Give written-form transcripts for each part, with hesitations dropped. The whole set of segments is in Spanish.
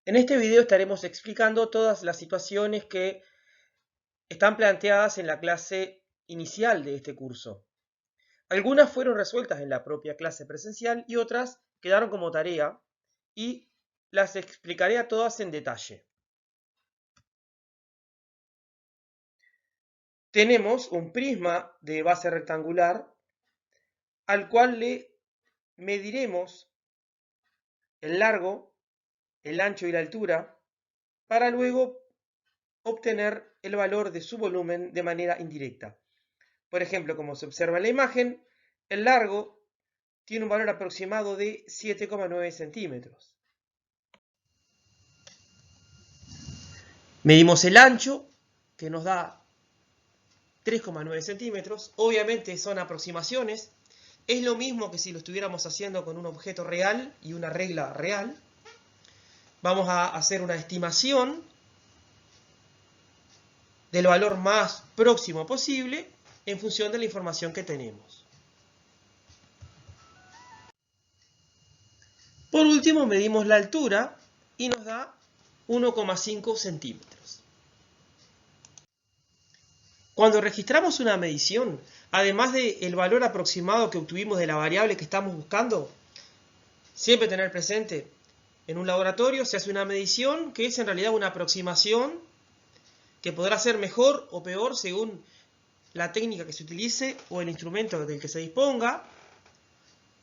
En este video estaremos explicando todas las situaciones que están planteadas en la clase inicial de este curso. Algunas fueron resueltas en la propia clase presencial y otras quedaron como tarea y las explicaré a todas en detalle. Tenemos un prisma de base rectangular al cual le mediremos el largo, el ancho y la altura para luego obtener el valor de su volumen de manera indirecta. Por ejemplo, como se observa en la imagen, el largo tiene un valor aproximado de 7,9 centímetros. Medimos el ancho, que nos da 3,9 centímetros. Obviamente son aproximaciones. Es lo mismo que si lo estuviéramos haciendo con un objeto real y una regla real. Vamos a hacer una estimación del valor más próximo posible en función de la información que tenemos. Por último, medimos la altura y nos da 1,5 centímetros. Cuando registramos una medición, además del valor aproximado que obtuvimos de la variable que estamos buscando, siempre tener presente, en un laboratorio se hace una medición que es en realidad una aproximación que podrá ser mejor o peor según la técnica que se utilice o el instrumento del que se disponga,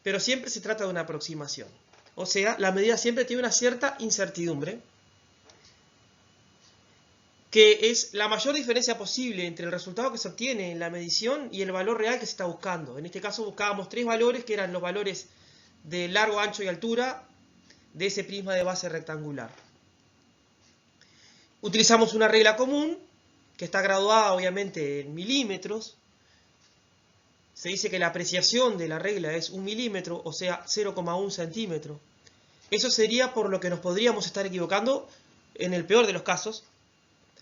pero siempre se trata de una aproximación. O sea, la medida siempre tiene una cierta incertidumbre, que es la mayor diferencia posible entre el resultado que se obtiene en la medición y el valor real que se está buscando. En este caso buscábamos tres valores que eran los valores de largo, ancho y altura de ese prisma de base rectangular. Utilizamos una regla común que está graduada obviamente en milímetros. Se dice que la apreciación de la regla es 1 milímetro, o sea 0,1 centímetro. Eso sería por lo que nos podríamos estar equivocando en el peor de los casos,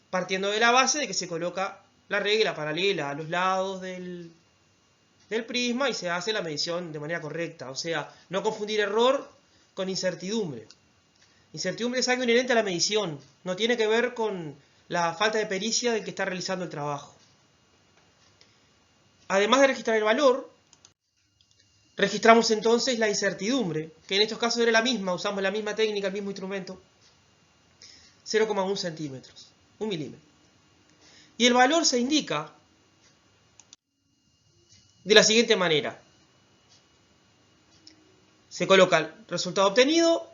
partiendo de la base de que se coloca la regla paralela a los lados del prisma y se hace la medición de manera correcta. O sea, no confundir error con incertidumbre. Incertidumbre es algo inherente a la medición, no tiene que ver con la falta de pericia del que está realizando el trabajo. Además de registrar el valor, registramos entonces la incertidumbre, que en estos casos era la misma, usamos la misma técnica, el mismo instrumento, 0,1 centímetros, 1 milímetro. Y el valor se indica de la siguiente manera. Se coloca el resultado obtenido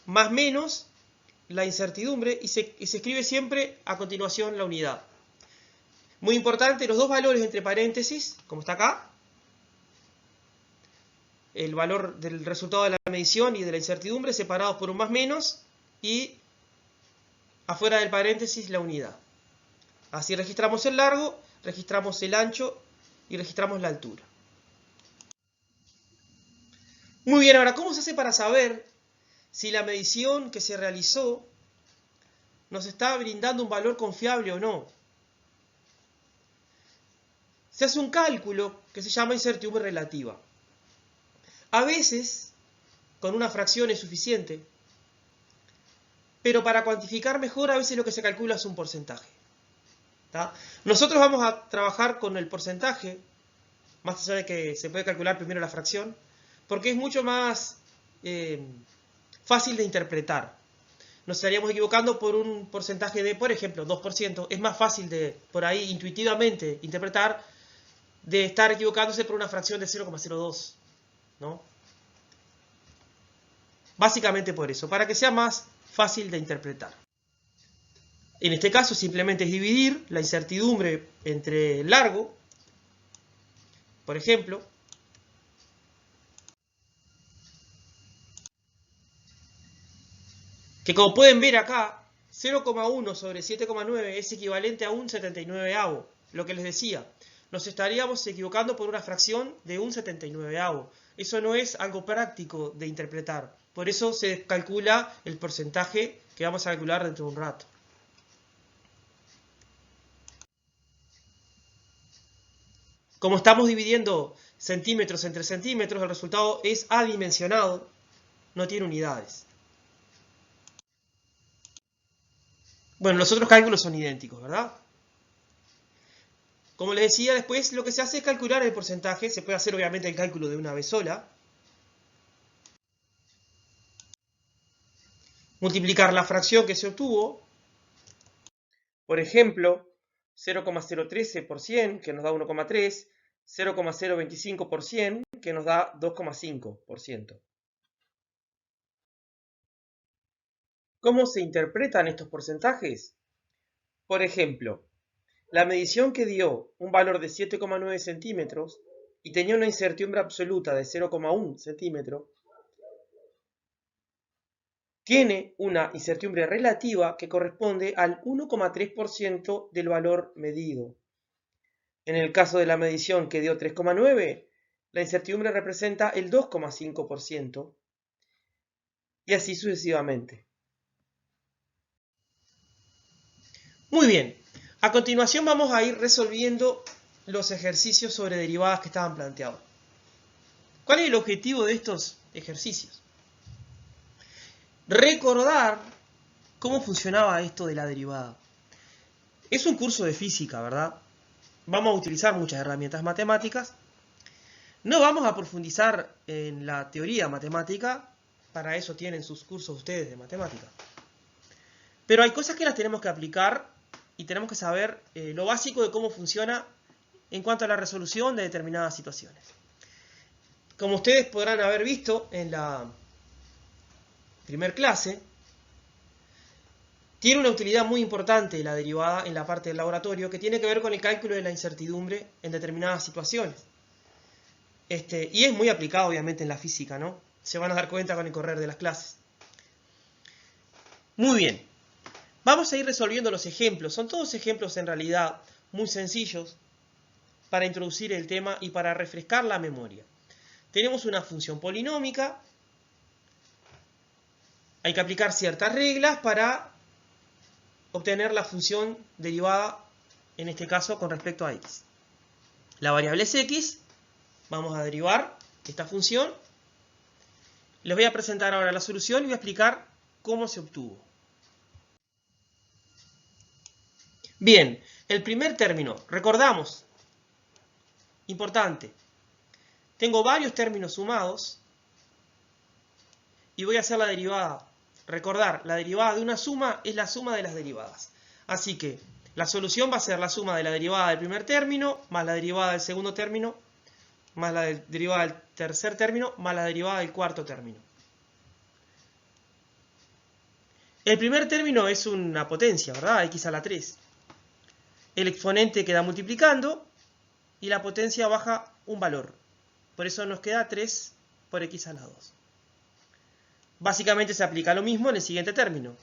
más menos la incertidumbre y se escribe siempre a continuación la unidad. Muy importante, los dos valores entre paréntesis, como está acá, el valor del resultado de la medición y de la incertidumbre separados por un más menos y afuera del paréntesis la unidad. Así registramos el largo, registramos el ancho y registramos la altura. Muy bien, ahora, ¿cómo se hace para saber si la medición que se realizó nos está brindando un valor confiable o no? Se hace un cálculo que se llama incertidumbre relativa. A veces, con una fracción es suficiente, pero para cuantificar mejor, a veces lo que se calcula es un porcentaje. ¿Tá? Nosotros vamos a trabajar con el porcentaje, más allá de que se puede calcular primero la fracción, porque es mucho más fácil de interpretar. Nos estaríamos equivocando por un porcentaje de, por ejemplo, 2%. Es más fácil de, por ahí, intuitivamente interpretar, de estar equivocándose por una fracción de 0,02, ¿no? Básicamente por eso, para que sea más fácil de interpretar. En este caso simplemente es dividir la incertidumbre entre largo, por ejemplo, que como pueden ver acá, 0,1 sobre 7,9 es equivalente a un 79avo, lo que les decía. Nos estaríamos equivocando por una fracción de un 79avo. Eso no es algo práctico de interpretar. Por eso se calcula el porcentaje que vamos a calcular dentro de un rato. Como estamos dividiendo centímetros entre centímetros, el resultado es adimensionado, no tiene unidades. Bueno, los otros cálculos son idénticos, ¿verdad? Como les decía, después lo que se hace es calcular el porcentaje. Se puede hacer obviamente el cálculo de una vez sola. Multiplicar la fracción que se obtuvo. Por ejemplo, 0,013%, que nos da 1,3. 0,025%, que nos da 2,5%. ¿Cómo se interpretan estos porcentajes? Por ejemplo, la medición que dio un valor de 7,9 centímetros y tenía una incertidumbre absoluta de 0,1 centímetro, tiene una incertidumbre relativa que corresponde al 1,3% del valor medido. En el caso de la medición que dio 3,9, la incertidumbre representa el 2,5% y así sucesivamente. Muy bien, a continuación vamos a ir resolviendo los ejercicios sobre derivadas que estaban planteados. ¿Cuál es el objetivo de estos ejercicios? Recordar cómo funcionaba esto de la derivada. Es un curso de física, ¿verdad? Vamos a utilizar muchas herramientas matemáticas. No vamos a profundizar en la teoría matemática, para eso tienen sus cursos ustedes de matemática. Pero hay cosas que las tenemos que aplicar y tenemos que saber lo básico de cómo funciona en cuanto a la resolución de determinadas situaciones. Como ustedes podrán haber visto en la primer clase, tiene una utilidad muy importante la derivada en la parte del laboratorio que tiene que ver con el cálculo de la incertidumbre en determinadas situaciones. Y es muy aplicado obviamente en la física, ¿no? Se van a dar cuenta con el correr de las clases. Muy bien. Vamos a ir resolviendo los ejemplos. Son todos ejemplos en realidad muy sencillos para introducir el tema y para refrescar la memoria. Tenemos una función polinómica. Hay que aplicar ciertas reglas para obtener la función derivada, en este caso con respecto a x. La variable es x. Vamos a derivar esta función. Les voy a presentar ahora la solución y voy a explicar cómo se obtuvo. Bien, el primer término, recordamos, importante, tengo varios términos sumados y voy a hacer la derivada. Recordar, la derivada de una suma es la suma de las derivadas. Así que la solución va a ser la suma de la derivada del primer término, más la derivada del segundo término, más la derivada del tercer término, más la derivada del cuarto término. El primer término es una potencia, ¿verdad? X a la 3. El exponente queda multiplicando y la potencia baja un valor. Por eso nos queda 3 por x a la 2. Básicamente se aplica lo mismo en el siguiente término.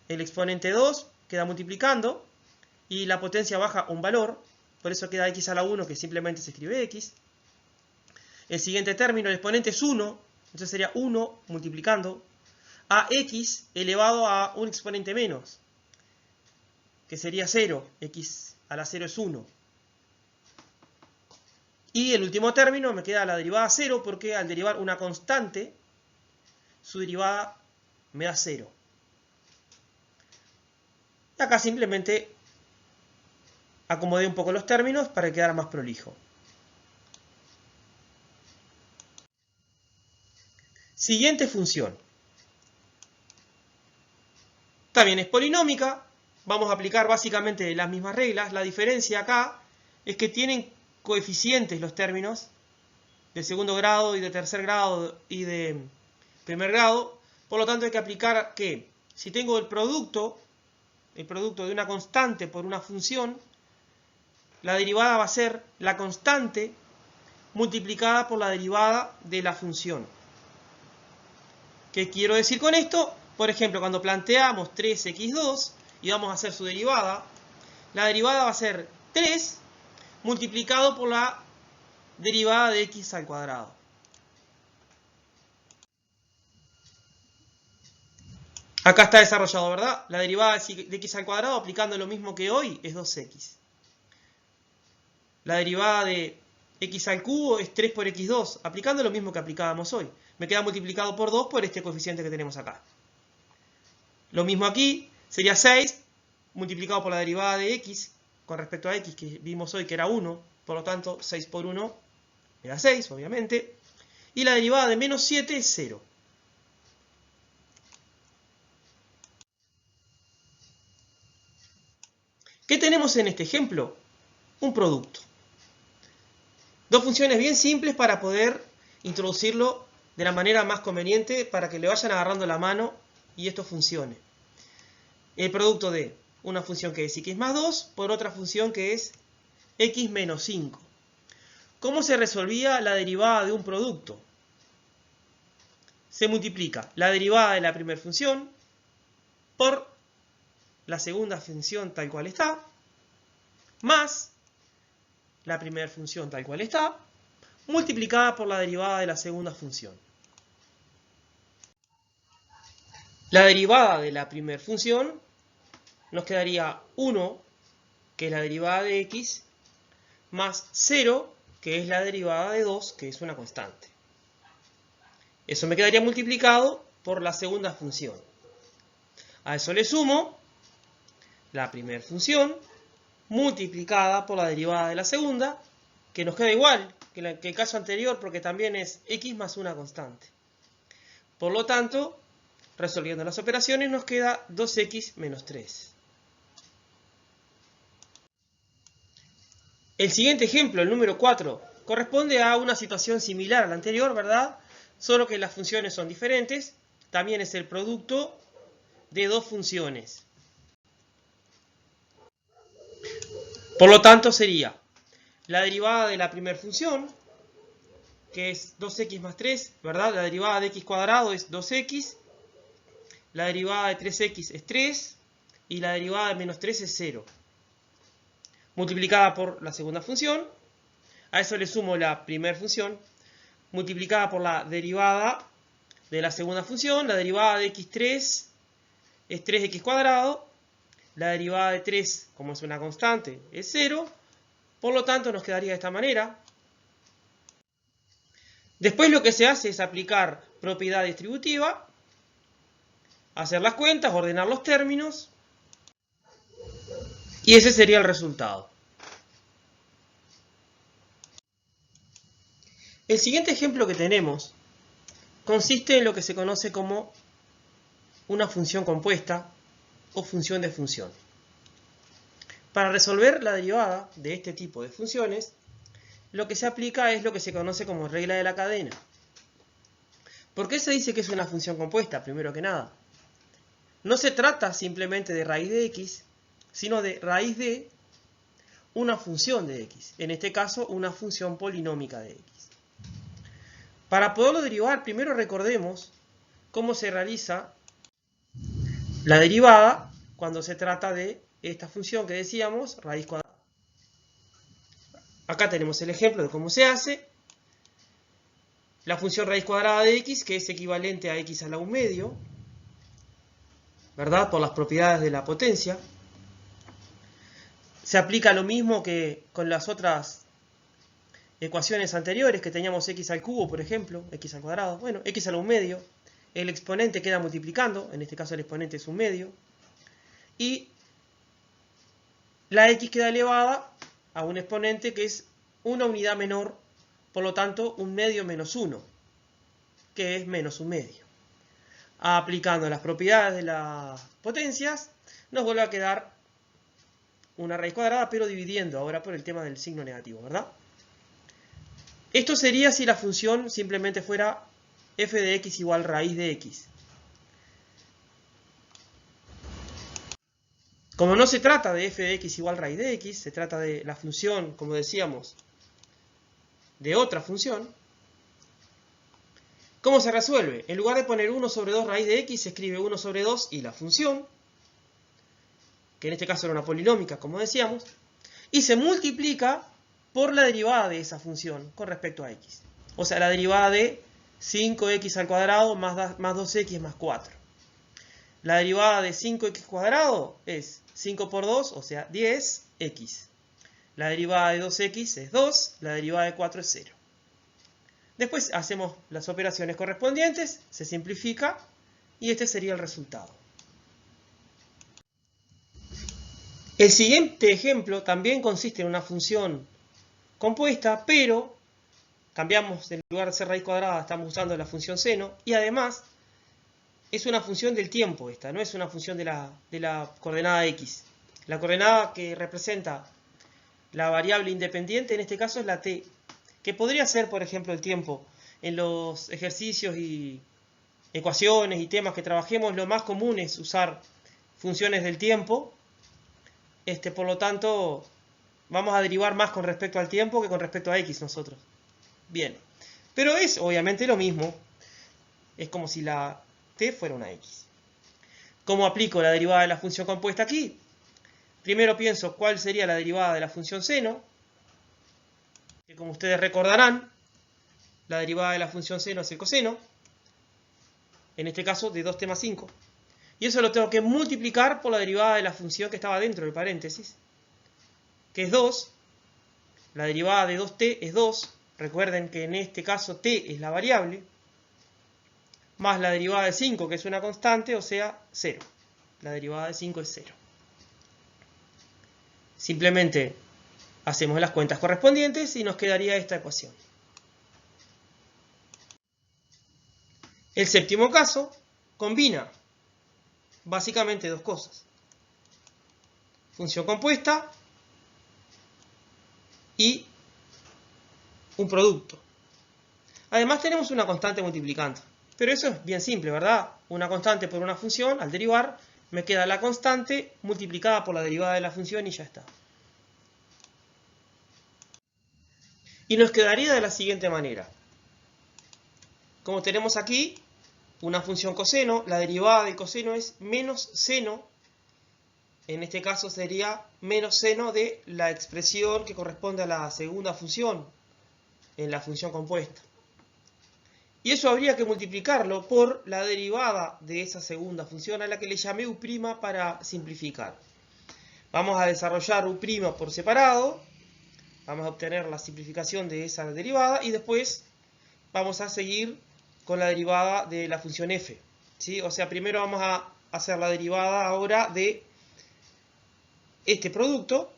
El exponente 2 queda multiplicando y la potencia baja un valor. Por eso queda x a la 1, que simplemente se escribe x. El siguiente término, el exponente es 1. Entonces sería 1 multiplicando a x elevado a un exponente menos, que sería 0. X a la 0 es 1. Y el último término me queda la derivada 0, porque al derivar una constante, su derivada me da 0. Y acá simplemente acomodé un poco los términos para que quedara más prolijo. Siguiente función. También es polinómica. Vamos a aplicar básicamente las mismas reglas. La diferencia acá es que tienen coeficientes los términos de segundo grado y de tercer grado y de primer grado. Por lo tanto hay que aplicar que si tengo el producto de una constante por una función, la derivada va a ser la constante multiplicada por la derivada de la función. ¿Qué quiero decir con esto? Por ejemplo, cuando planteamos 3x2 y vamos a hacer su derivada, la derivada va a ser 3 multiplicado por la derivada de x al cuadrado. Acá está desarrollado, ¿verdad? La derivada de x al cuadrado aplicando lo mismo que hoy es 2x. La derivada de x al cubo es 3 por x2, aplicando lo mismo que aplicábamos hoy. Me queda multiplicado por 2 por este coeficiente que tenemos acá. Lo mismo aquí, sería 6 multiplicado por la derivada de x con respecto a x, que vimos hoy que era 1, por lo tanto 6 por 1 era 6, obviamente. Y la derivada de menos 7 es 0. ¿Qué tenemos en este ejemplo? Un producto. Dos funciones bien simples para poder introducirlo de la manera más conveniente para que le vayan agarrando la mano y esto funcione. El producto de una función que es x más 2 por otra función que es x menos 5. ¿Cómo se resolvía la derivada de un producto? Se multiplica la derivada de la primera función por la segunda función tal cual está, más la primera función tal cual está, multiplicada por la derivada de la segunda función. La derivada de la primera función nos quedaría 1, que es la derivada de x, más 0, que es la derivada de 2, que es una constante. Eso me quedaría multiplicado por la segunda función. A eso le sumo la primera función multiplicada por la derivada de la segunda, que nos queda igual que el caso anterior porque también es x más una constante. Por lo tanto, resolviendo las operaciones nos queda 2x menos 3. El siguiente ejemplo, el número 4, corresponde a una situación similar a la anterior, ¿verdad? Solo que las funciones son diferentes. También es el producto de dos funciones. Por lo tanto sería la derivada de la primera función, que es 2x más 3, ¿verdad? La derivada de x cuadrado es 2x, la derivada de 3x es 3 y la derivada de menos 3 es 0. Multiplicada por la segunda función, a eso le sumo la primera función, multiplicada por la derivada de la segunda función, la derivada de x3 es 3x cuadrado, la derivada de 3, como es una constante, es 0, por lo tanto nos quedaría de esta manera. Después lo que se hace es aplicar propiedad distributiva, hacer las cuentas, ordenar los términos, y ese sería el resultado. El siguiente ejemplo que tenemos consiste en lo que se conoce como una función compuesta o función de función. Para resolver la derivada de este tipo de funciones, lo que se aplica es lo que se conoce como regla de la cadena. ¿Por qué se dice que es una función compuesta? Primero que nada, no se trata simplemente de raíz de x, sino de raíz de una función de x. En este caso, una función polinómica de x. Para poderlo derivar, primero recordemos cómo se realiza la derivada cuando se trata de esta función que decíamos, raíz cuadrada. Acá tenemos el ejemplo de cómo se hace. La función raíz cuadrada de x, que es equivalente a x a la 1/2, ¿verdad? Por las propiedades de la potencia. Se aplica lo mismo que con las otras ecuaciones anteriores, que teníamos x al cubo, por ejemplo, x al cuadrado. Bueno, x a la 1/2. El exponente queda multiplicando, en este caso el exponente es 1/2. Y la x queda elevada a un exponente que es una unidad menor, por lo tanto 1/2 menos 1, que es menos 1/2. Aplicando las propiedades de las potencias, nos vuelve a quedar una raíz cuadrada, pero dividiendo ahora por el tema del signo negativo, ¿verdad? Esto sería si la función simplemente fuera f de x igual raíz de x. Como no se trata de f de x igual raíz de x, se trata de la función, como decíamos, de otra función. ¿Cómo se resuelve? En lugar de poner 1 sobre 2 raíz de x, se escribe 1 sobre 2 y la función, que en este caso era una polinómica, como decíamos, y se multiplica por la derivada de esa función con respecto a x. O sea, la derivada de 5x al cuadrado más 2x más 4. La derivada de 5x cuadrado es 5 por 2, o sea, 10x. La derivada de 2x es 2, la derivada de 4 es 0. Después hacemos las operaciones correspondientes, se simplifica y este sería el resultado. El siguiente ejemplo también consiste en una función compuesta, pero cambiamos, en lugar de ser raíz cuadrada, estamos usando la función seno, y además es una función del tiempo esta, no es una función de la coordenada x. La coordenada que representa la variable independiente en este caso es la t, que podría ser, por ejemplo, el tiempo. En los ejercicios y ecuaciones y temas que trabajemos, lo más común es usar funciones del tiempo. Por lo tanto, vamos a derivar más con respecto al tiempo que con respecto a x nosotros. Bien, pero es obviamente lo mismo. Es como si la t fuera una x. ¿Cómo aplico la derivada de la función compuesta aquí? Primero pienso cuál sería la derivada de la función seno, que como ustedes recordarán, la derivada de la función seno es el coseno, en este caso de 2t más 5. Y eso lo tengo que multiplicar por la derivada de la función que estaba dentro del paréntesis, que es 2. La derivada de 2t es 2. Recuerden que en este caso t es la variable, más la derivada de 5, que es una constante, o sea, 0. La derivada de 5 es 0. Simplemente hacemos las cuentas correspondientes y nos quedaría esta ecuación. El séptimo caso combina básicamente dos cosas: función compuesta y un producto. Además tenemos una constante multiplicando. Pero eso es bien simple, ¿verdad? Una constante por una función, al derivar, me queda la constante multiplicada por la derivada de la función y ya está. Y nos quedaría de la siguiente manera. Como tenemos aquí una función coseno, la derivada del coseno es menos seno. En este caso sería menos seno de la expresión que corresponde a la segunda función en la función compuesta. Y eso habría que multiplicarlo por la derivada de esa segunda función, a la que le llamé u' para simplificar. Vamos a desarrollar u' por separado. Vamos a obtener la simplificación de esa derivada y después vamos a seguir con la derivada de la función f. ¿Sí? O sea, primero vamos a hacer la derivada ahora de este producto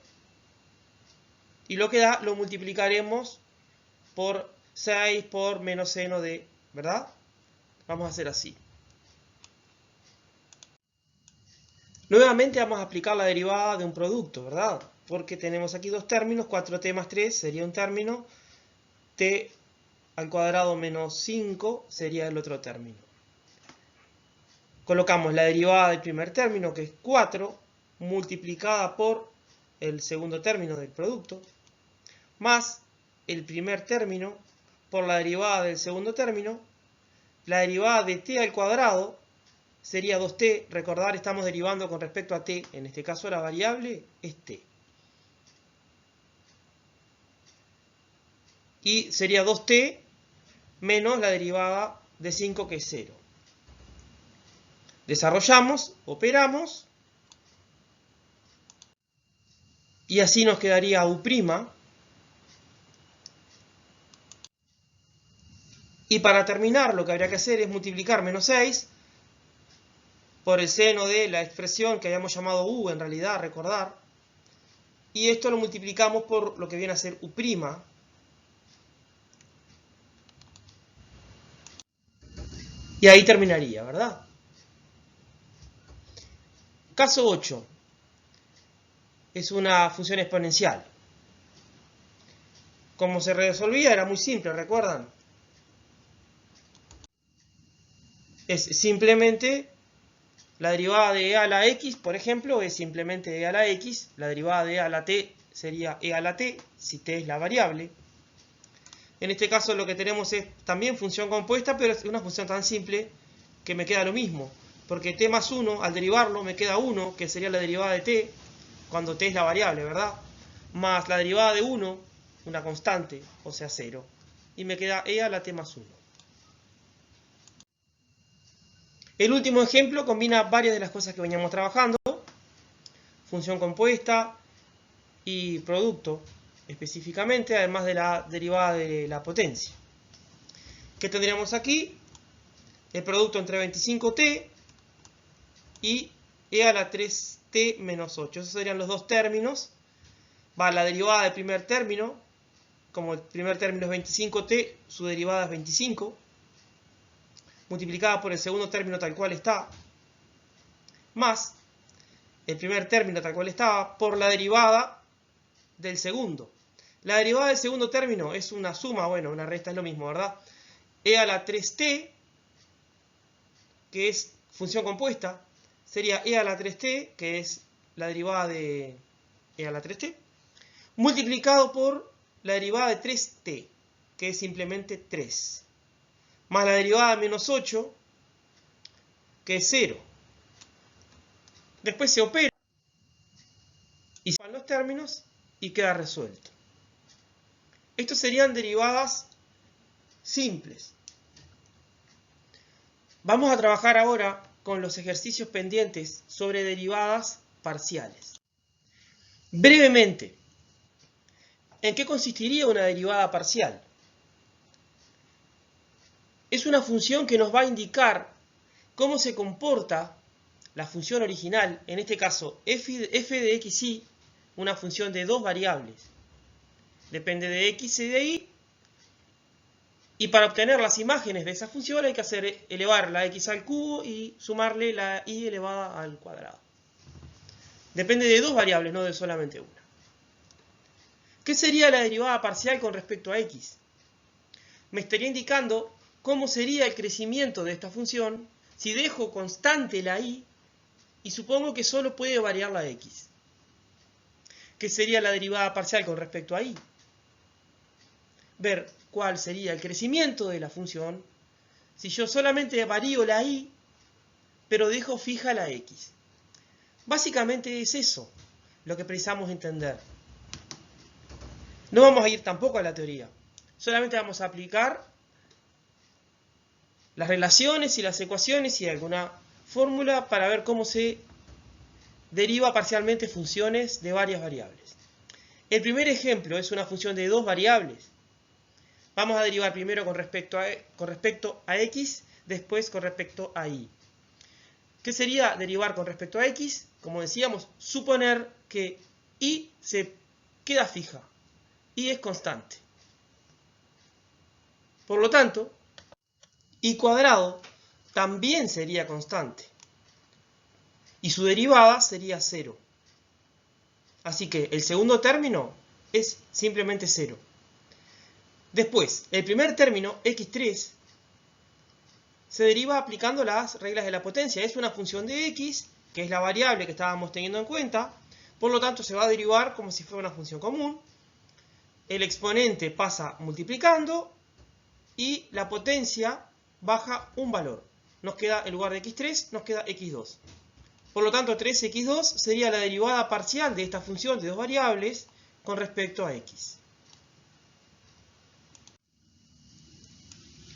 y lo que da lo multiplicaremos por 6 por menos seno de, ¿verdad? Vamos a hacer así. Nuevamente vamos a aplicar la derivada de un producto, ¿verdad? Porque tenemos aquí dos términos, 4t más 3 sería un término, t al cuadrado menos 5 sería el otro término. Colocamos la derivada del primer término, que es 4, multiplicada por el segundo término del producto, más el primer término por la derivada del segundo término. La derivada de t al cuadrado sería 2t. Recordar, estamos derivando con respecto a t. En este caso la variable es t. Y sería 2t menos la derivada de 5, que es 0. Desarrollamos, operamos, y así nos quedaría u'. Y para terminar, lo que habría que hacer es multiplicar menos 6 por el seno de la expresión que habíamos llamado u, en realidad, recordar. Y esto lo multiplicamos por lo que viene a ser u'. Y ahí terminaría, ¿verdad? Caso 8. Es una función exponencial. Como se resolvía era muy simple, ¿recuerdan? Es simplemente la derivada de e a la x, por ejemplo, es simplemente e a la x. La derivada de e a la t sería e a la t, si t es la variable. En este caso lo que tenemos es también función compuesta, pero es una función tan simple que me queda lo mismo. Porque t más 1, al derivarlo, me queda 1, que sería la derivada de t, cuando t es la variable, ¿verdad? Más la derivada de 1, una constante, o sea 0. Y me queda e a la t más 1. El último ejemplo combina varias de las cosas que veníamos trabajando. Función compuesta y producto, específicamente, además de la derivada de la potencia. ¿Qué tendríamos aquí? El producto entre 25t y e a la 3t t menos 8. Esos serían los dos términos. Va la derivada del primer término. Como el primer término es 25t, su derivada es 25. Multiplicada por el segundo término tal cual está. Más el primer término tal cual estaba por la derivada del segundo. La derivada del segundo término es una suma, bueno, una resta es lo mismo, ¿verdad? E a la 3t, que es función compuesta, sería e a la 3t, que es la derivada de e a la 3t, multiplicado por la derivada de 3t, que es simplemente 3, más la derivada de menos 8, que es 0. Después se opera y se van los términos y queda resuelto. Estos serían derivadas simples. Vamos a trabajar ahora con los ejercicios pendientes sobre derivadas parciales. Brevemente, ¿en qué consistiría una derivada parcial? Es una función que nos va a indicar cómo se comporta la función original, en este caso f de xy, una función de dos variables. Depende de x y de y. Y para obtener las imágenes de esa función hay que elevar la x al cubo y sumarle la y elevada al cuadrado. Depende de dos variables, no de solamente una. ¿Qué sería la derivada parcial con respecto a x? Me estaría indicando cómo sería el crecimiento de esta función si dejo constante la y supongo que solo puede variar la x. ¿Qué sería la derivada parcial con respecto a y? Ver cuál sería el crecimiento de la función si yo solamente varío la y, pero dejo fija la x. Básicamente es eso lo que precisamos entender. No vamos a ir tampoco a la teoría. Solamente vamos a aplicar las relaciones y las ecuaciones y alguna fórmula para ver cómo se deriva parcialmente funciones de varias variables. El primer ejemplo es una función de dos variables. Vamos a derivar primero con respecto a x, después con respecto a y. ¿Qué sería derivar con respecto a x? Como decíamos, suponer que y se queda fija. Y es constante. Por lo tanto, y cuadrado también sería constante. Y su derivada sería 0. Así que el segundo término es simplemente 0. Después, el primer término, x3, se deriva aplicando las reglas de la potencia. Es una función de x, que es la variable que estábamos teniendo en cuenta. Por lo tanto, se va a derivar como si fuera una función común. El exponente pasa multiplicando y la potencia baja un valor. Nos queda, en lugar de x3, nos queda x2. Por lo tanto, 3x2 sería la derivada parcial de esta función de dos variables con respecto a x.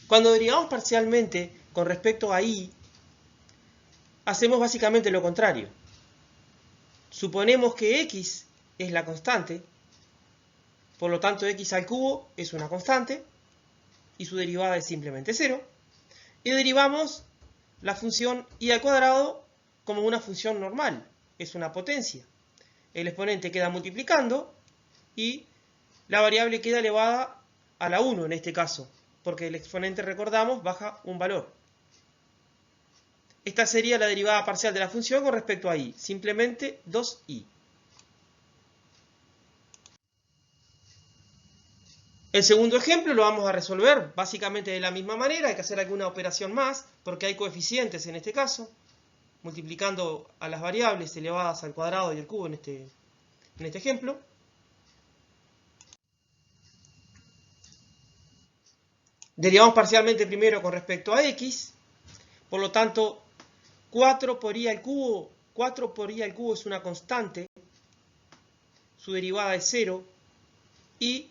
Cuando derivamos parcialmente con respecto a y, hacemos básicamente lo contrario. Suponemos que x es la constante, por lo tanto x al cubo es una constante, y su derivada es simplemente 0, y derivamos la función y al cuadrado como una función normal, es una potencia. El exponente queda multiplicando y la variable queda elevada a la 1 en este caso, porque el exponente, recordamos, baja un valor. Esta sería la derivada parcial de la función con respecto a y, simplemente 2y. El segundo ejemplo lo vamos a resolver básicamente de la misma manera, hay que hacer alguna operación más, porque hay coeficientes en este caso, multiplicando a las variables elevadas al cuadrado y al cubo en este ejemplo. Derivamos parcialmente primero con respecto a x, por lo tanto 4 por y al cubo es una constante, su derivada es 0, y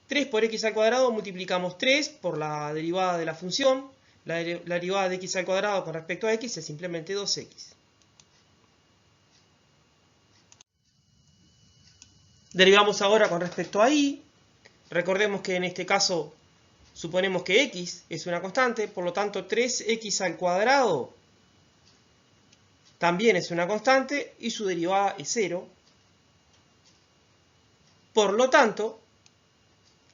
3 por x al cuadrado multiplicamos 3 por la derivada de la función, la derivada de x al cuadrado con respecto a x es simplemente 2x. Derivamos ahora con respecto a y, recordemos que en este caso suponemos que x es una constante, por lo tanto 3x al cuadrado también es una constante y su derivada es 0. Por lo tanto,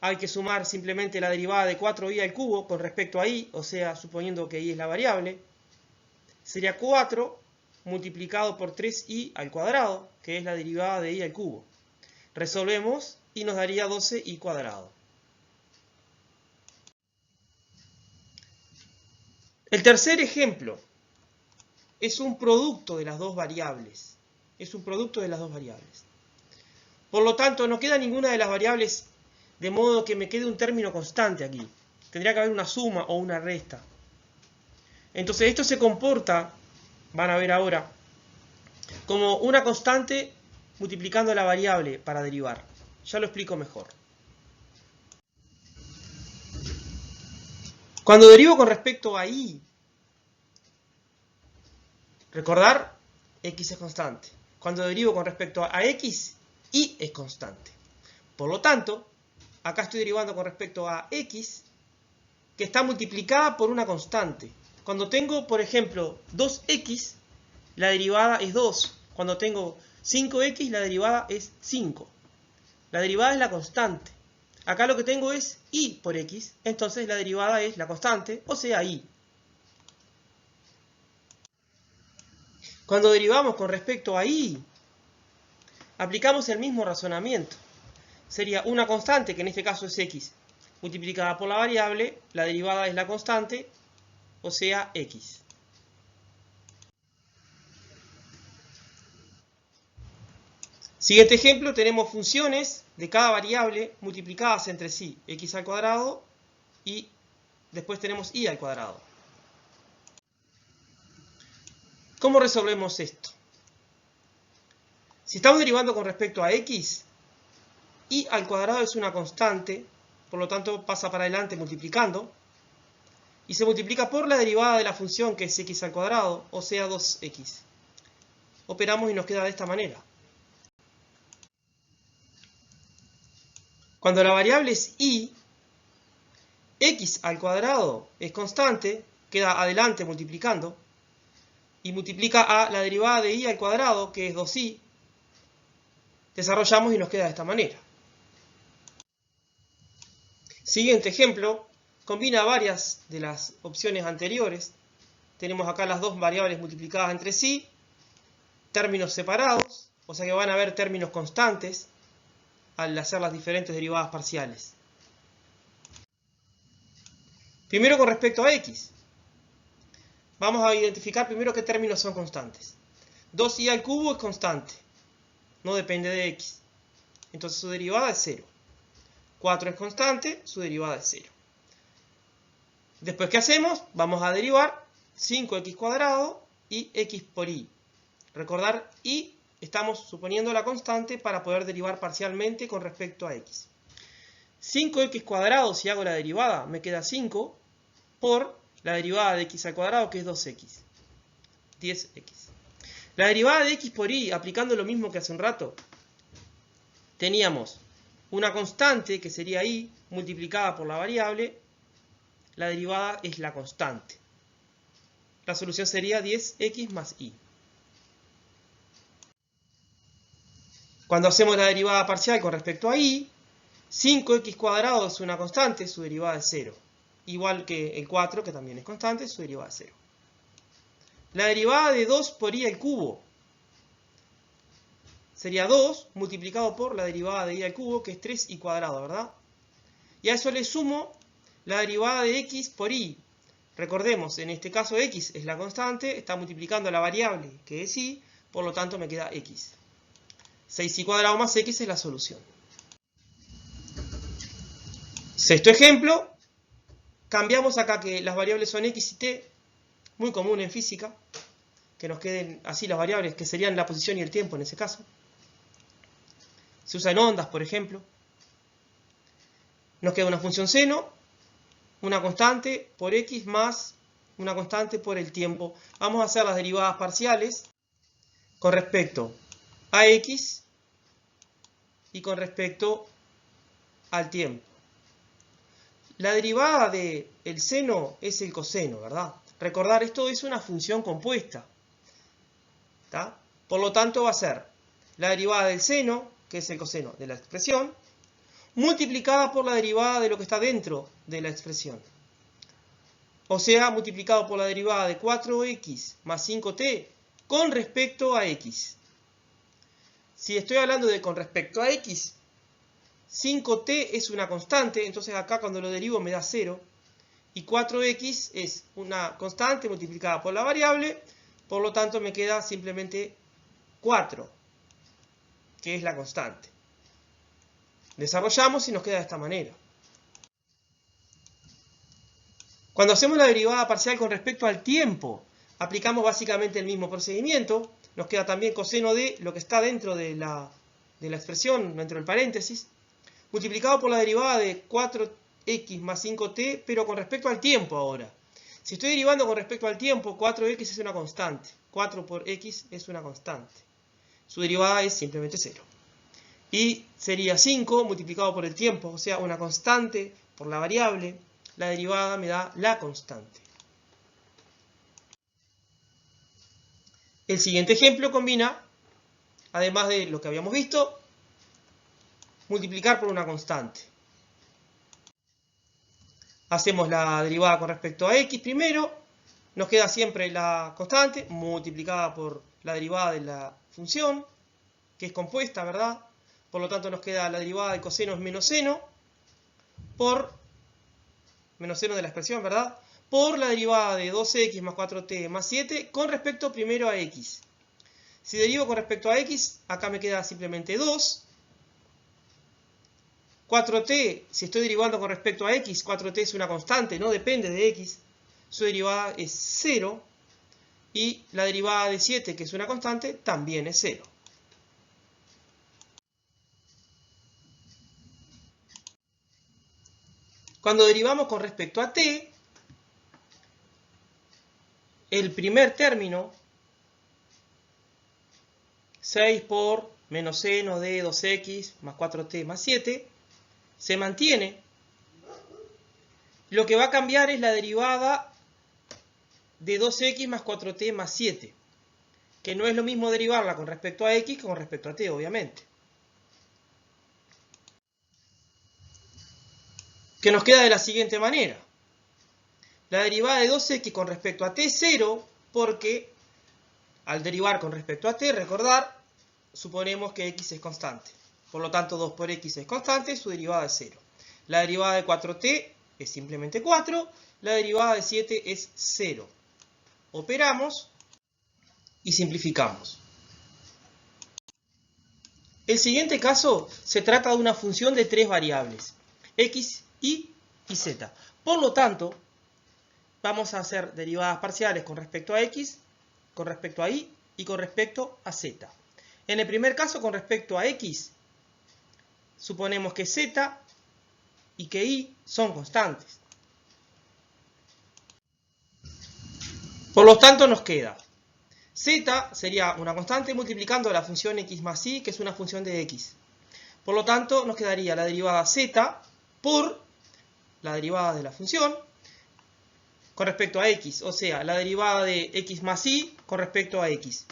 hay que sumar simplemente la derivada de 4i al cubo con respecto a i, o sea, suponiendo que i es la variable, sería 4 multiplicado por 3i al cuadrado, que es la derivada de i al cubo. Resolvemos y nos daría 12i cuadrado. El tercer ejemplo es un producto de las dos variables. Es un producto de las dos variables. Por lo tanto, no queda ninguna de las variables de modo que me quede un término constante aquí. Tendría que haber una suma o una resta. Entonces esto se comporta, van a ver ahora, como una constante multiplicando la variable para derivar. Ya lo explico mejor. Cuando derivo con respecto a y, recordar, x es constante. Cuando derivo con respecto a x, y es constante. Por lo tanto, acá estoy derivando con respecto a x, que está multiplicada por una constante. Cuando tengo, por ejemplo, 2x, la derivada es 2. Cuando tengo 5x, la derivada es 5. La derivada es la constante. Acá lo que tengo es y por x, entonces la derivada es la constante, o sea, y. Cuando derivamos con respecto a y, aplicamos el mismo razonamiento. Sería una constante, que en este caso es x, multiplicada por la variable, la derivada es la constante, o sea, x. Siguiente ejemplo, tenemos funciones de cada variable multiplicadas entre sí, x al cuadrado, y después tenemos y al cuadrado. ¿Cómo resolvemos esto? Si estamos derivando con respecto a x, y al cuadrado es una constante, por lo tanto pasa para adelante multiplicando, y se multiplica por la derivada de la función que es x al cuadrado, o sea 2x. Operamos y nos queda de esta manera. Cuando la variable es y, x al cuadrado es constante, queda adelante multiplicando, y multiplica a la derivada de y al cuadrado, que es 2i, desarrollamos y nos queda de esta manera. Siguiente ejemplo, combina varias de las opciones anteriores. Tenemos acá las dos variables multiplicadas entre sí, términos separados, o sea que van a haber términos constantes al hacer las diferentes derivadas parciales. Primero con respecto a x. Vamos a identificar primero qué términos son constantes. 2i al cubo es constante, no depende de x. Entonces su derivada es 0. 4 es constante, su derivada es 0. Después, ¿qué hacemos? Vamos a derivar 5x cuadrado y x por y. Recordar, y estamos suponiendo la constante para poder derivar parcialmente con respecto a x. 5x cuadrado, si hago la derivada, me queda 5 por la derivada de x al cuadrado, que es 2x. 10x. La derivada de x por y, aplicando lo mismo que hace un rato, teníamos una constante, que sería y, multiplicada por la variable. La derivada es la constante. La solución sería 10x más y. Cuando hacemos la derivada parcial con respecto a y, 5x cuadrado es una constante, su derivada es 0. Igual que el 4, que también es constante, su derivada es 0. La derivada de 2 por y al cubo sería 2 multiplicado por la derivada de y al cubo, que es 3y cuadrado, ¿verdad? Y a eso le sumo la derivada de x por y. Recordemos, en este caso x es la constante, está multiplicando la variable, que es y, por lo tanto me queda x. 6y cuadrado más x es la solución. Sexto ejemplo, cambiamos acá que las variables son x y t, muy común en física, que nos queden así las variables, que serían la posición y el tiempo en ese caso. Se usa en ondas, por ejemplo. Nos queda una función seno, una constante por x más una constante por el tiempo. Vamos a hacer las derivadas parciales con respecto a x y con respecto al tiempo. La derivada del seno es el coseno, ¿verdad? Recordar, esto es una función compuesta. ¿tá? Por lo tanto va a ser la derivada del seno, que es el coseno de la expresión, multiplicada por la derivada de lo que está dentro de la expresión. O sea, multiplicado por la derivada de 4x más 5t con respecto a x. Si estoy hablando de con respecto a x, 5t es una constante, entonces acá cuando lo derivo me da 0. Y 4x es una constante multiplicada por la variable, por lo tanto me queda simplemente 4, que es la constante. Desarrollamos y nos queda de esta manera. Cuando hacemos la derivada parcial con respecto al tiempo, aplicamos básicamente el mismo procedimiento. Nos queda también coseno de lo que está dentro de la expresión, dentro del paréntesis, multiplicado por la derivada de 4x más 5t, pero con respecto al tiempo ahora. Si estoy derivando con respecto al tiempo, 4x es una constante. 4 por x es una constante. Su derivada es simplemente 0. Y sería 5 multiplicado por el tiempo, o sea, una constante por la variable. La derivada me da la constante. El siguiente ejemplo combina, además de lo que habíamos visto, multiplicar por una constante. Hacemos la derivada con respecto a x primero. Nos queda siempre la constante multiplicada por la derivada de la función, que es compuesta, ¿verdad? Por lo tanto nos queda la derivada de coseno es menos seno, por menos seno de la expresión, ¿verdad? Por la derivada de 2x más 4t más 7 con respecto primero a x. Si derivo con respecto a x, acá me queda simplemente 2. 4t, si estoy derivando con respecto a x, 4t es una constante, no depende de x. Su derivada es 0. Y la derivada de 7, que es una constante, también es 0. Cuando derivamos con respecto a t, el primer término, 6 por menos seno de 2x más 4t más 7, se mantiene. Lo que va a cambiar es la derivada de 2x más 4t más 7, que no es lo mismo derivarla con respecto a x que con respecto a t, obviamente. Que nos queda de la siguiente manera. La derivada de 2x con respecto a t es 0, porque al derivar con respecto a t, recordar, suponemos que x es constante. Por lo tanto, 2 por x es constante, su derivada es 0. La derivada de 4t es simplemente 4, la derivada de 7 es 0. Operamos y simplificamos. El siguiente caso se trata de una función de tres variables, x, y z. Por lo tanto, vamos a hacer derivadas parciales con respecto a x, con respecto a y y con respecto a z. En el primer caso, con respecto a x, suponemos que z y que y son constantes. Por lo tanto, nos queda z sería una constante multiplicando la función x más y, que es una función de x. Por lo tanto, nos quedaría la derivada z por la derivada de la función con respecto a x, o sea, la derivada de x más y con respecto a x.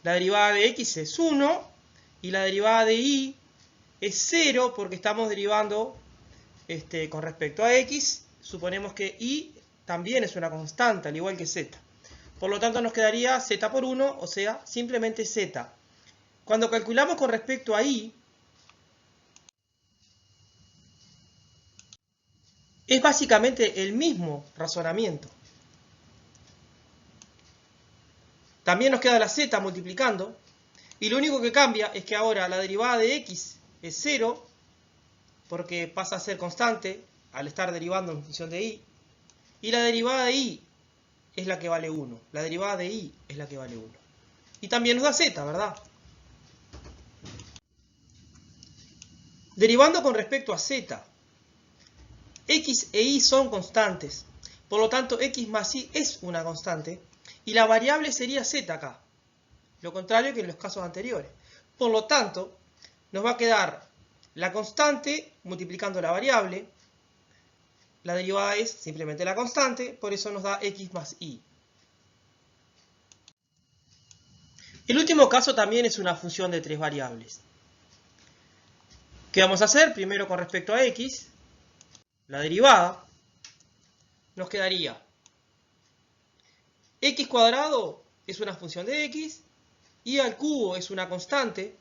La derivada de x es 1 y la derivada de y es 0 porque estamos derivando con respecto a x. Suponemos que y también es una constante, al igual que z. Por lo tanto nos quedaría z por 1, o sea, simplemente z. Cuando calculamos con respecto a y, es básicamente el mismo razonamiento. También nos queda la z multiplicando, y lo único que cambia es que ahora la derivada de x es 0, porque pasa a ser constante al estar derivando en función de y, y la derivada de y es la que vale 1. La derivada de y es la que vale 1. Y también nos da z, ¿verdad? Derivando con respecto a z, x e y son constantes. Por lo tanto, x más y es una constante. Y la variable sería z acá. Lo contrario que en los casos anteriores. Por lo tanto, nos va a quedar la constante multiplicando la variable. La derivada es simplemente la constante, por eso nos da x más y. El último caso también es una función de 3 variables. ¿Qué vamos a hacer? Primero con respecto a x, la derivada, nos quedaría x cuadrado es una función de x, y al cubo es una constante,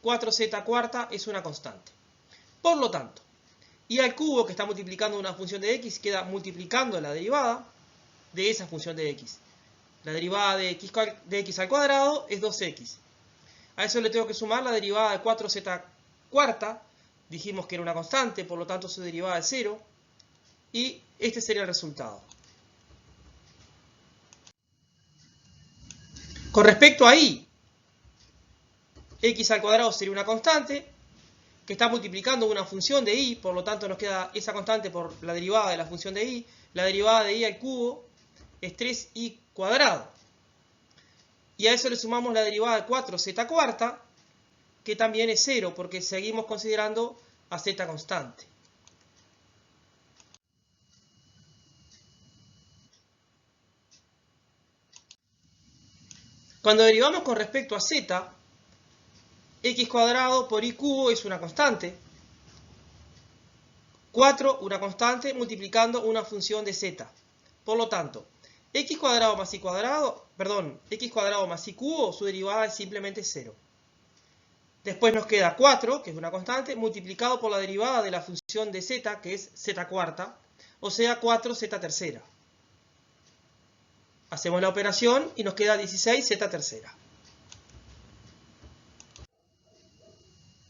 4z cuarta es una constante. Por lo tanto, y al cubo que está multiplicando una función de x queda multiplicando la derivada de esa función de x. La derivada de x al cuadrado es 2x. A eso le tengo que sumar la derivada de 4z cuarta. Dijimos que era una constante, por lo tanto su derivada es 0. Y este sería el resultado. Con respecto a y, x al cuadrado sería una constante que está multiplicando una función de y, por lo tanto nos queda esa constante por la derivada de la función de y. La derivada de y al cubo es 3y cuadrado. Y a eso le sumamos la derivada de 4z cuarta, que también es 0, porque seguimos considerando a z constante. Cuando derivamos con respecto a z, x cuadrado por y cubo es una constante. 4, una constante, multiplicando una función de z. Por lo tanto, x cuadrado más y cuadrado, x cuadrado más y cubo, su derivada es simplemente 0. Después nos queda 4, que es una constante, multiplicado por la derivada de la función de z, que es z cuarta, o sea 4z tercera. Hacemos la operación y nos queda 16z tercera.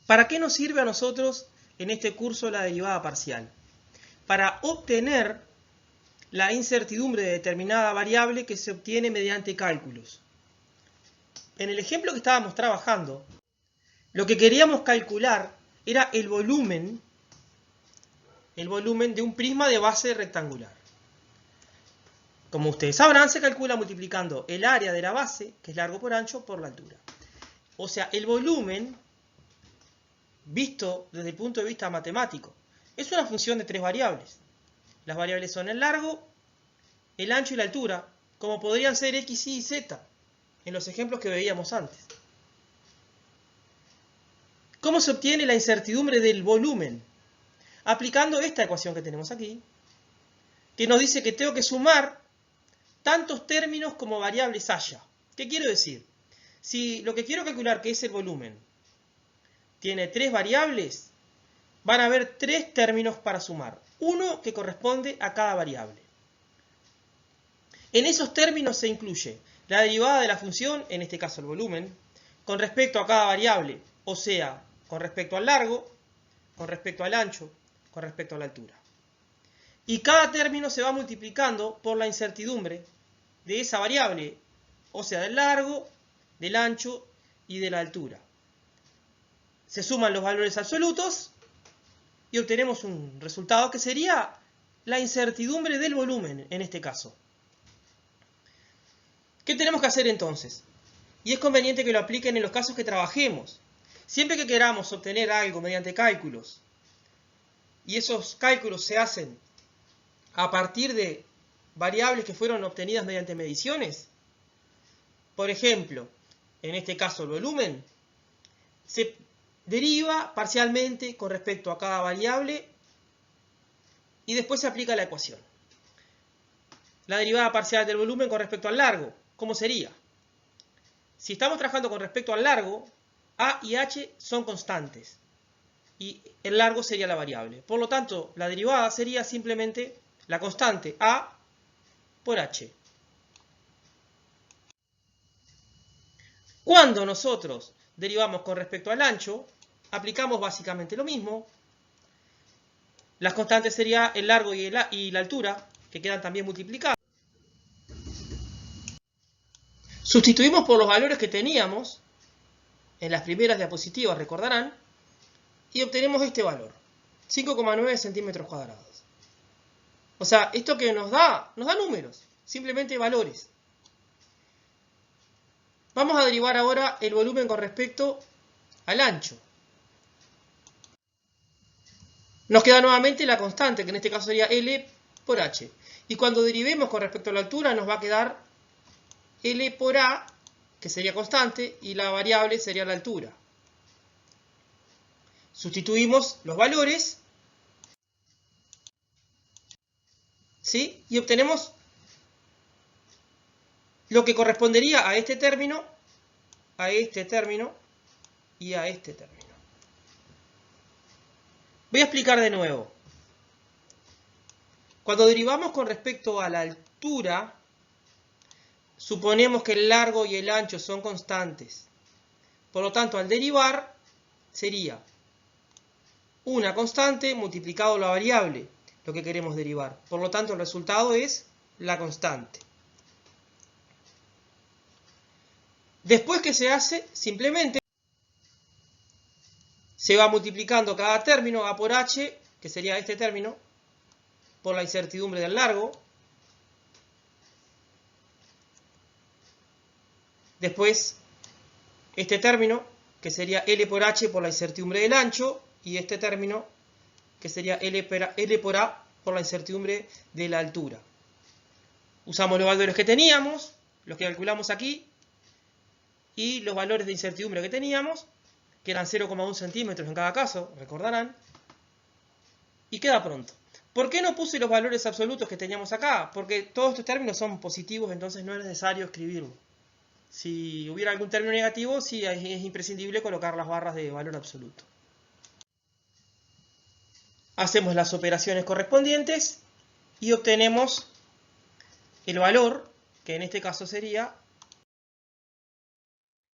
¿Para qué nos sirve a nosotros en este curso la derivada parcial? Para obtener la incertidumbre de determinada variable que se obtiene mediante cálculos. En el ejemplo que estábamos trabajando, lo que queríamos calcular era el volumen de un prisma de base rectangular. Como ustedes sabrán, se calcula multiplicando el área de la base, que es largo por ancho, por la altura. O sea, el volumen, visto desde el punto de vista matemático, es una función de 3 variables. Las variables son el largo, el ancho y la altura, como podrían ser x, y z, en los ejemplos que veíamos antes. ¿Cómo se obtiene la incertidumbre del volumen? Aplicando esta ecuación que tenemos aquí, que nos dice que tengo que sumar tantos términos como variables haya. ¿Qué quiero decir? Si lo que quiero calcular, que es el volumen, tiene 3 variables, van a haber 3 términos para sumar. Uno que corresponde a cada variable. En esos términos se incluye la derivada de la función, en este caso el volumen, con respecto a cada variable, o sea, con respecto al largo, con respecto al ancho, con respecto a la altura. Y cada término se va multiplicando por la incertidumbre de esa variable, o sea, del largo, del ancho y de la altura. Se suman los valores absolutos y obtenemos un resultado que sería la incertidumbre del volumen en este caso. ¿Qué tenemos que hacer entonces? Y es conveniente que lo apliquen en los casos que trabajemos. Siempre que queramos obtener algo mediante cálculos, y esos cálculos se hacen a partir de variables que fueron obtenidas mediante mediciones, por ejemplo, en este caso el volumen, se deriva parcialmente con respecto a cada variable y después se aplica la ecuación. La derivada parcial del volumen con respecto al largo, ¿cómo sería? Si estamos trabajando con respecto al largo, a y h son constantes y el largo sería la variable. Por lo tanto, la derivada sería simplemente la constante a por h. Cuando nosotros derivamos con respecto al ancho, aplicamos básicamente lo mismo. Las constantes serían el largo y la altura, que quedan también multiplicados. Sustituimos por los valores que teníamos en las primeras diapositivas, recordarán, y obtenemos este valor, 5,9 centímetros cuadrados. O sea, esto que nos da números, simplemente valores. Vamos a derivar ahora el volumen con respecto al ancho. Nos queda nuevamente la constante, que en este caso sería L por H. Y cuando derivemos con respecto a la altura, nos va a quedar L por A que sería constante, y la variable sería la altura. Sustituimos los valores, ¿sí? Y obtenemos lo que correspondería a este término y a este término. Voy a explicar de nuevo. Cuando derivamos con respecto a la altura, suponemos que el largo y el ancho son constantes. Por lo tanto, al derivar, sería una constante multiplicado la variable, lo que queremos derivar. Por lo tanto, el resultado es la constante. Después, ¿qué se hace? Simplemente se va multiplicando cada término a por h, que sería este término, por la incertidumbre del largo. Después, este término, que sería L por H por la incertidumbre del ancho, y este término, que sería L por A por la incertidumbre de la altura. Usamos los valores que teníamos, los que calculamos aquí, y los valores de incertidumbre que teníamos, que eran 0,1 centímetros en cada caso, recordarán, y queda pronto. ¿Por qué no puse los valores absolutos que teníamos acá? Porque todos estos términos son positivos, entonces no es necesario escribirlo. Si hubiera algún término negativo, sí es imprescindible colocar las barras de valor absoluto. Hacemos las operaciones correspondientes y obtenemos el valor, que en este caso sería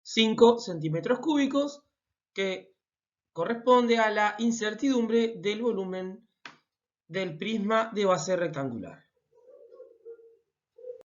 5 centímetros cúbicos, que corresponde a la incertidumbre del volumen del prisma de base rectangular.